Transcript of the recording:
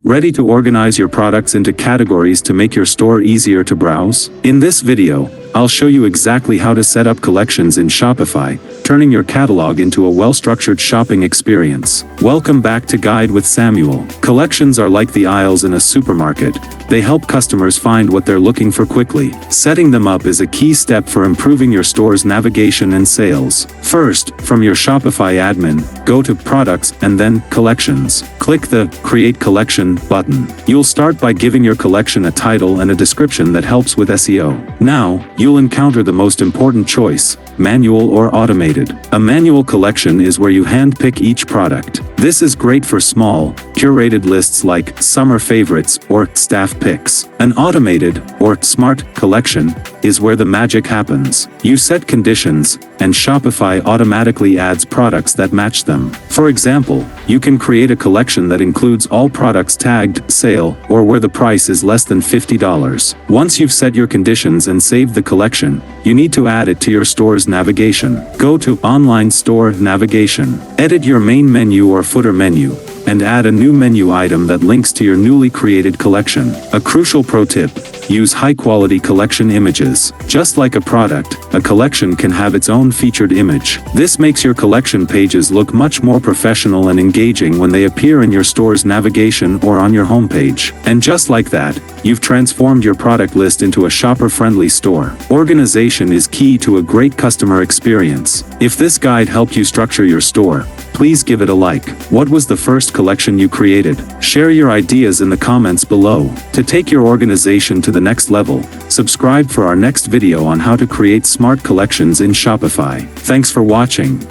Ready to organize your products into categories to make your store easier to browse? In this video, I'll show you exactly how to set up collections in Shopify, turning your catalog into a well-structured shopping experience. Welcome back to Guide with Samuel. Collections are like the aisles in a supermarket. They help customers find what they're looking for quickly. Setting them up is a key step for improving your store's navigation and sales. First, from your Shopify admin, go to Products and then Collections. Click the Create Collection button. You'll start by giving your collection a title and a description that helps with SEO. Now, you'll encounter the most important choice: manual or automated. A manual collection is where you handpick each product. This is great for small, curated lists like summer favorites or staff picks. An automated, or smart, collection is where the magic happens. You set conditions, and Shopify automatically adds products that match them. For example, you can create a collection that includes all products tagged sale or where the price is less than $50. Once you've set your conditions and saved the collection, you need to add it to your store's navigation. Go to Online Store Navigation. Edit your main menu or footer menu, and add a new menu item that links to your newly created collection. A crucial pro tip: use high-quality collection images. Just like a product, a collection can have its own featured image. This makes your collection pages look much more professional and engaging when they appear in your store's navigation or on your homepage. And just like that, you've transformed your product list into a shopper-friendly store. Organization is key to a great customer experience. If this guide helped you structure your store, please give it a like. What was the first collection you created? Share your ideas in the comments below. To take your organization to the next level, subscribe for our next video on how to create smart collections in Shopify. Thanks for watching.